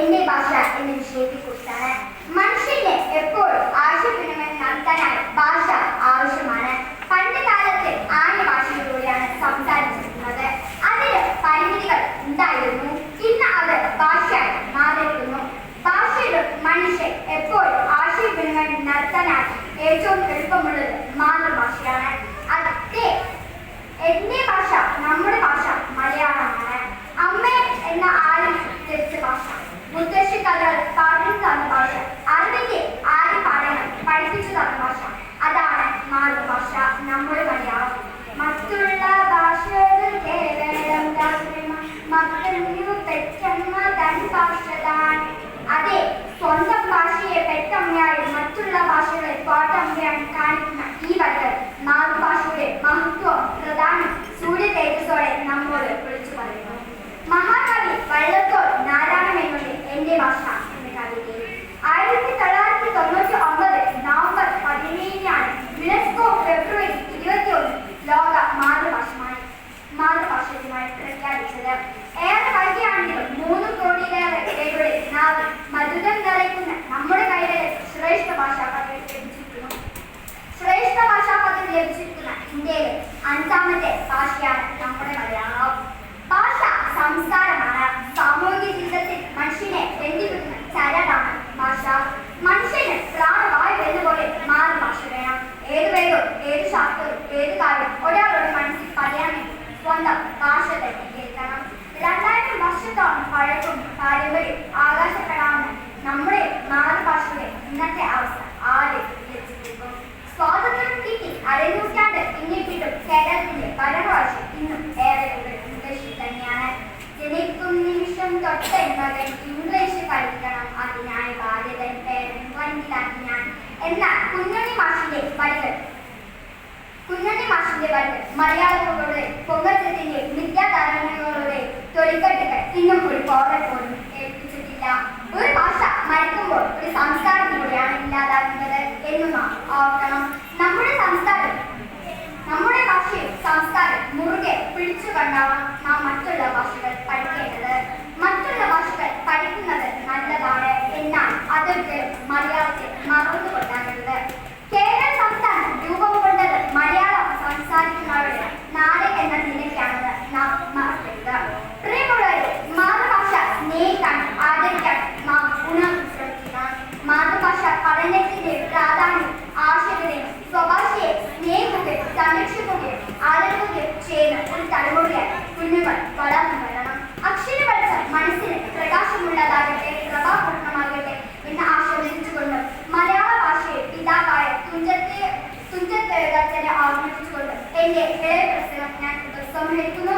എന്റെ ഭാഷ എന്ന വിഷയത്തെക്കുറിച്ചാണ്. മനുഷ്യന് എപ്പോഴും ആശയവിനിമയം നടത്താനായി ഭാഷ ആവശ്യമാണ്. പണ്ട് കാലത്ത് ആംഗ്യ ഭാഷയിലൂടെയാണ് സംസാരിച്ചിരുന്നത്. അതിന് പരിമിതികൾ ഉണ്ടായിരുന്നു. ഇന്ന് അത് ഭാഷയായി മാറിയിരിക്കുന്നു. ഭാഷയിലും മനുഷ്യൻ എപ്പോഴും ആശയവിനിമയം നടത്താനായി ഏറ്റവും എളുപ്പമുള്ളത് മാതൃഭാഷയാണ്. അതേ എന്റെ ഭാഷ, നമ്മുടെ ഭാഷ മലയാളമാണ്. അമ്മ എന്ന ആരും ജനിച്ച ഭാഷ, മുത്തശ്ശി കഥകൾ പറഞ്ഞു തന്ന ഭാഷ, അറിവിന്റെ ആര് പാഠങ്ങൾ പഠിപ്പിച്ചു തന്ന ഭാഷ, അതാണ് മാതൃഭാഷ, നമ്മുടെ മലയാളം. മറ്റുള്ള ഭാഷകൾ കേവലം മക്കളു പെറ്റമ്മ തൻ ഭാഷ താൻ. അതെ, സ്വന്തം ഭാഷയെ പെറ്റമ്മയായി മറ്റുള്ള ഭാഷകളെ പാട്ടമ്മയായി കാണിക്കുന്ന ഈ വരികൾ മാതൃഭാഷയുടെ മഹത്വം, പ്രധാനം സൂര്യ തേജസ്സോടെ നമ്മോട് വിളിച്ചു പറയുന്നു. മഹാകവി വള്ളത്തോൾ നാരായണമേനോന്റെ എന്റെ ഭാഷ എന്ന കവിതയിൽ 1999 നവംബർ 17 യുനെസ്കോ ഫെബ്രുവരി 21 ലോക മാതൃഭാഷയുമായി പ്രഖ്യാപിച്ചത്. ഏറെ വൈകിയാണെങ്കിലും 3 കോടിയിലേറെ പേരുടെ നാവിൽ മധുരം നിറയ്ക്കുന്ന നമ്മുടെ കൈകളിൽ ശ്രേഷ്ഠ ഭാഷാ പദവി ലഭിച്ചിരിക്കുന്നു. ശ്രേഷ്ഠ ഭാഷാ പദവി ലഭിച്ചിരിക്കുന്ന ഇന്ത്യയിലെ 5ാമത്തെ ഭാഷയാണ് നമ്മുടെ മലയാളം. ഭാഷ സംസ്കാരമാണ്. സാമൂഹിക ജീവിതത്തിൽ മനുഷ്യനെ ബന്ധിപ്പിക്കുന്ന ചരടാണ് ഭാഷ. മനുഷ്യന് പ്രാണവായു എന്നപോലെ മാതൃഭാഷ വേണം. ഏത് വേദവും ഏത് ശാസ്ത്രവും ഏത് കാര്യം ഒരാളുടെ മനസ്സിൽ പറയാമെങ്കിൽ സ്വന്തം ഭാഷ തന്നെ കേൾക്കണം. 2000 വർഷത്തോളം പഴക്കും പാരമ്പര്യം ആകാശപ്പെടാവുന്ന നമ്മുടെ മാതൃഭാഷയുടെ ഇന്നത്തെ അവസ്ഥ ആര് വിലയിരുത്തും? സ്വാതന്ത്ര്യം കിട്ടി അരനൂറ്റാണ്ട് പിന്നിട്ടിട്ടും കേരളത്തിന്റെ ഭരണഭാഷ ഇന്നും ഏറെ ഇംഗ്ലീഷ് തന്നെയാണ്. ജനിക്കും നിമിഷം തൊട്ട് മകൻ ഇംഗ്ലീഷ് പഠിക്കണം, അതിനായി ബാധ്യതൻ പേരൻസിലാക്കി ഞാൻ എന്ന കുഞ്ഞുണ്ണി മാഷിന്റെ വരികൾ മലയാളികളുടെ പൊങ്കച്ചത്തിന്റെ വിദ്യാധാരണകളുടെ തൊലിക്കെട്ടുകൾ ഇന്നും ഒരു പൗരൻ പോലും ഏൽപ്പിച്ചിട്ടില്ല. ഒരു ഭാഷ മരിക്കുമ്പോൾ ഒരു സംസ്കാരം കൂടിയാണ് ഇല്ലാതാക്കുന്നത് എന്ന് നാം ഓർക്കണം. നമ്മുടെ ഭാഷയും സംസ്കാരം മുറുകെ പിടിച്ചു കണ്ടാണ് നാം മറ്റുള്ള ഭാഷകൾ പഠിക്കേണ്ടത്. മറ്റുള്ള ഭാഷകൾ പഠിക്കുന്നത് നല്ലതാണ്, എന്നാൽ അതൊരിക്കലും മലയാളത്തെ മറന്നുകൊണ്ടാകരുത്. കേരള സംസ്ഥാനം രൂപം കൊണ്ടത് മലയാളം സംസാരിക്കുന്നവരുടെ നാട് എന്ന നിലയ്ക്കാണെന്ന് നാം മറക്കരുത്. പ്രിയമുള്ളവരെ, മാതൃഭാഷ സ്നേഹിക്കാനും ആദരിക്കാനും നാം ഉണർന്നു ശ്രമിക്കണം. മാതൃഭാഷ പഠനത്തിന്റെ പ്രാധാന്യം, ആവശ്യകതയും സ്വഭാഷയെ സ്നേഹിക്കുകയും സംരക്ഷിക്കുകയും ആദരിക്കുകയും ചെയ്യുന്ന ഒരു തലമുറയായി കുഞ്ഞുങ്ങൾ വളർന്നു വരണം. അക്ഷരവത്സ മനസ്സിന് പ്രകാശമുള്ളതാകട്ടെ, പ്രഭാപൂർണമാകട്ടെ എന്ന് ആശംസിച്ചുകൊണ്ട് മലയാള ഭാഷയെ പിതാവായ തുഞ്ചത്തെഴുത്തച്ഛനെ ആഗ്രഹിച്ചുകൊണ്ട് എന്റെ ഇളയ പ്രസംഗം ഞാൻ ഉപസംഹരിക്കുന്നു.